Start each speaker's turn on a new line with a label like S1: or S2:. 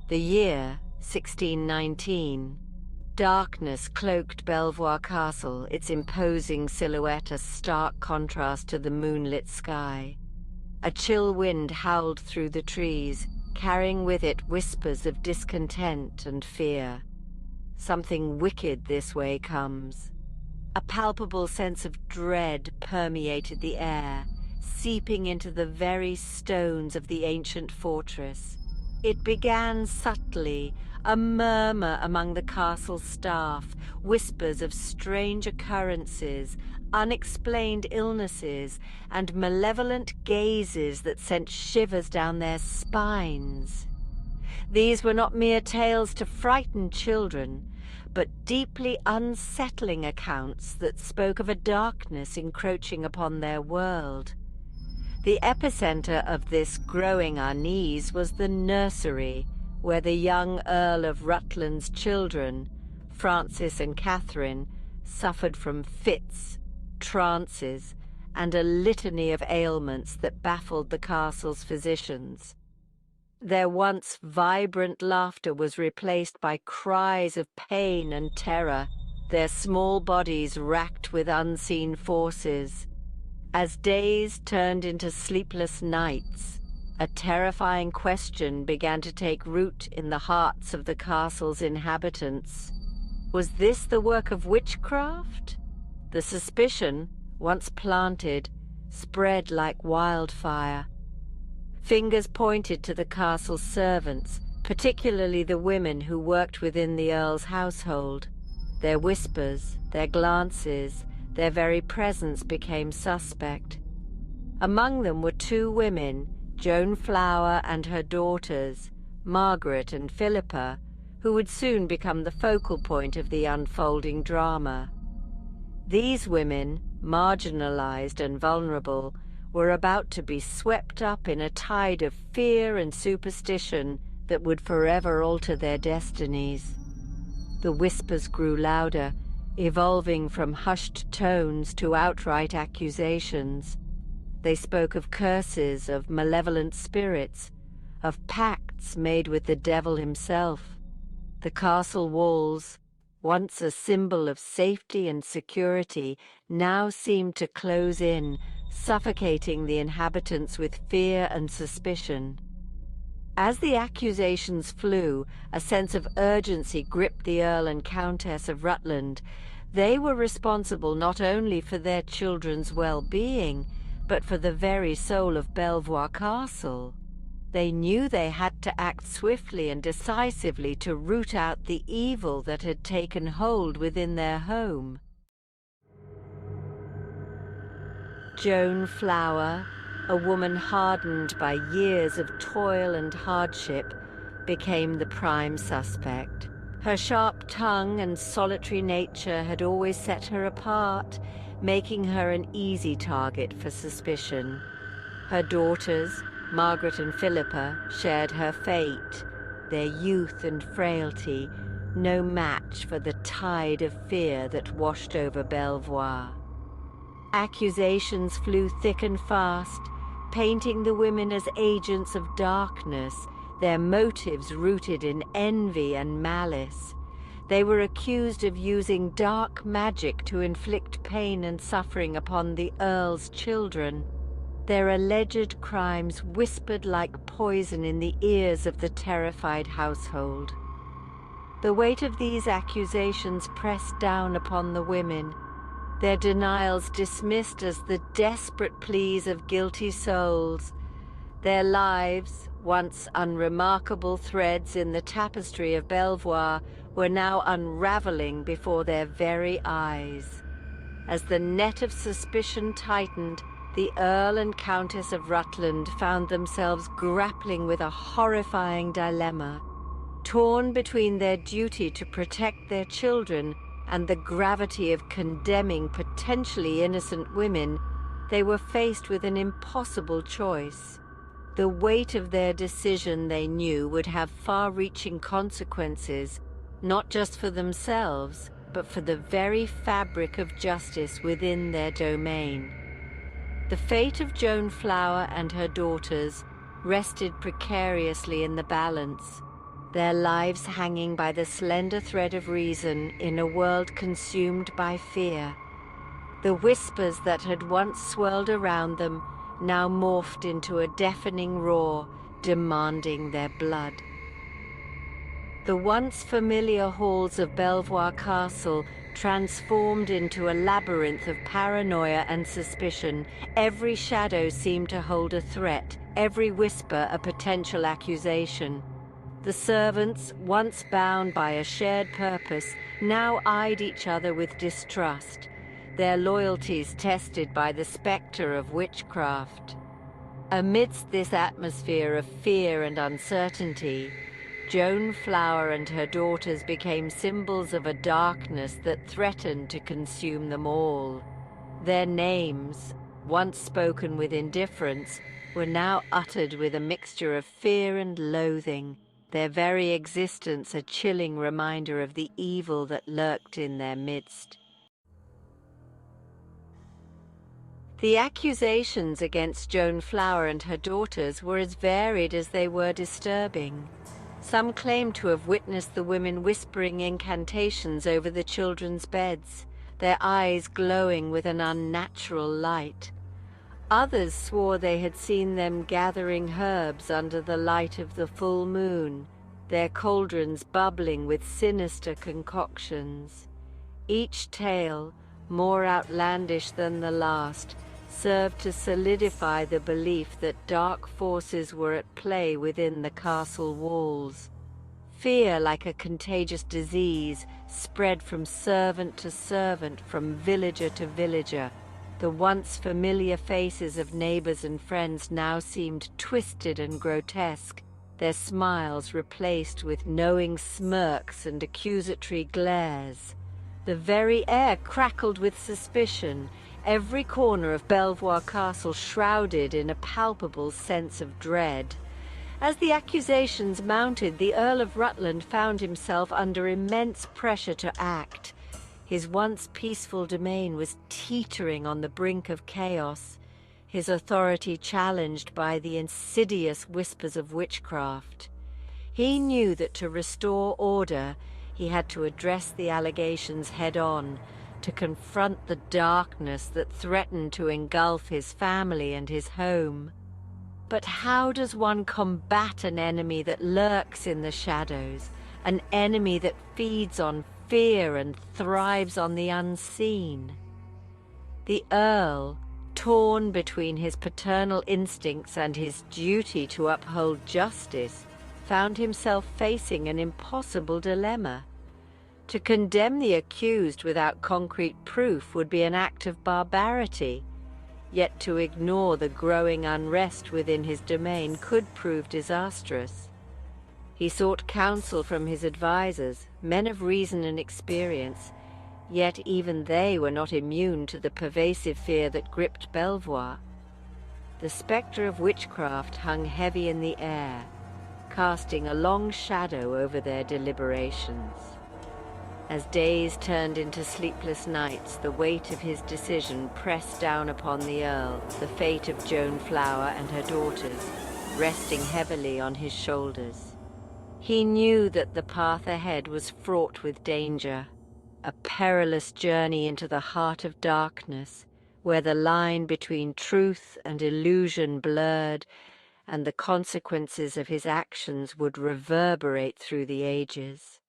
S1: The year, 1619. Darkness cloaked Belvoir Castle, its imposing silhouette a stark contrast to the moonlit sky. A chill wind howled through the trees, carrying with it whispers of discontent and fear. Something wicked this way comes. A palpable sense of dread permeated the air, seeping into the very stones of the ancient fortress. It began subtly, a murmur among the castle's staff, whispers of strange occurrences, unexplained illnesses, and malevolent gazes that sent shivers down their spines. These were not mere tales to frighten children, but deeply unsettling accounts that spoke of a darkness encroaching upon their world. The epicenter of this growing unease was the nursery, where the young Earl of Rutland's children, Francis and Catherine, suffered from fits, trances, and a litany of ailments that baffled the castle's physicians. Their once vibrant laughter was replaced by cries of pain and terror, their small bodies racked with unseen forces. As days turned into sleepless nights, a terrifying question began to take root in the hearts of the castle's inhabitants. Was this the work of witchcraft? The suspicion, once planted, spread like wildfire. Fingers pointed to the castle's servants, particularly the women who worked within the Earl's household. Their whispers, their glances, their very presence became suspect. Among them were two women, Joan Flower and her daughters, Margaret and Philippa, who would soon become the focal point of the unfolding drama. These women, marginalized and vulnerable, were about to be swept up in a tide of fear and superstition that would forever alter their destinies. The whispers grew louder, evolving from hushed tones to outright accusations. They spoke of curses, of malevolent spirits, of pacts made with the devil himself. The castle walls, once a symbol of safety and security, now seemed to close in, suffocating the inhabitants with fear and suspicion. As the accusations flew, a sense of urgency gripped the Earl and Countess of Rutland. They were responsible not only for their children's well-being, but for the very soul of Belvoir Castle. They knew they had to act swiftly and decisively to root out the evil that had taken hold within their home. Joan Flower, a woman hardened by years of toil and hardship, became the prime suspect. Her sharp tongue and solitary nature had always set her apart, making her an easy target for suspicion. Her daughters, Margaret and Philippa, shared her fate, their youth and frailty, no match for the tide of fear that washed over Belvoir. Accusations flew thick and fast, painting the women as agents of darkness, their motives rooted in envy and malice. They were accused of using dark magic to inflict pain and suffering upon the Earl's children. Their alleged crimes whispered like poison in the ears of the terrified household. The weight of these accusations pressed down upon the women, their denials dismissed as the desperate pleas of guilty souls. Their lives, once unremarkable threads in the tapestry of Belvoir, were now unraveling before their very eyes. As the net of suspicion tightened, the Earl and Countess of Rutland found themselves grappling with a horrifying dilemma. Torn between their duty to protect their children and the gravity of condemning potentially innocent women, they were faced with an impossible choice. The weight of their decision, they knew, would have far-reaching consequences, not just for themselves, but for the very fabric of justice within their domain. The fate of Joan Flower and her daughters rested precariously in the balance. their lives hanging by the slender thread of reason in a world consumed by fear. The whispers that had once swirled around them now morphed into a deafening roar, demanding their blood. The once familiar halls of Belvoir Castle transformed into a labyrinth of paranoia and suspicion. Every shadow seemed to hold a threat, every whisper a potential accusation. The servants, once bound by a shared purpose, now eyed each other with distrust, their loyalties tested by the spectre of witchcraft. Amidst this atmosphere of fear and uncertainty, Joan Flower and her daughters became symbols of a darkness that threatened to consume them all. Their names, once spoken with indifference, were now uttered with a mixture of fear and loathing, their very existence a chilling reminder of the evil that lurked in their midst. The accusations against Joan Flower and her daughters were as varied as they were disturbing. Some claimed to have witnessed the women whispering incantations over the children's beds, their eyes glowing with an unnatural light. Others swore they had seen them gathering herbs under the light of the full moon, their cauldrons bubbling with sinister concoctions. Each tale, more outlandish than the last, served to solidify the belief that dark forces were at play within the castle walls. Fear, like a contagious disease, spread from servant to servant, from villager to villager. The once familiar faces of neighbors and friends now seemed twisted and grotesque, their smiles replaced with knowing smirks and accusatory glares. The very air crackled with suspicion, every corner of Belvoir Castle shrouded in a palpable sense of dread. As the accusations mounted, the Earl of Rutland found himself under immense pressure to act. His once peaceful domain was teetering on the brink of chaos, his authority challenged by the insidious whispers of witchcraft. He knew that to restore order, he had to address the allegations head-on, to confront the darkness that threatened to engulf his family and his home. But how does one combat an enemy that lurks in the shadows, an enemy that feeds on fear and thrives on the unseen? The Earl, torn between his paternal instincts and his duty to uphold justice, found himself facing an impossible dilemma. To condemn the accused without concrete proof would be an act of barbarity, yet to ignore the growing unrest within his domain could prove disastrous. He sought counsel from his advisers, men of reason and experience, yet even they were not immune to the pervasive fear that gripped Belvoir. The spectre of witchcraft hung heavy in the air, casting a long shadow over their deliberations. As days turned into sleepless nights, the weight of his decision pressed down upon the Earl, the fate of Joan Flower and her daughters, resting heavily on his shoulders. He knew that the path ahead was fraught with danger, a perilous journey into the heart of darkness, where the line between truth and illusion blurred, and the consequences of his actions would reverberate through the ages.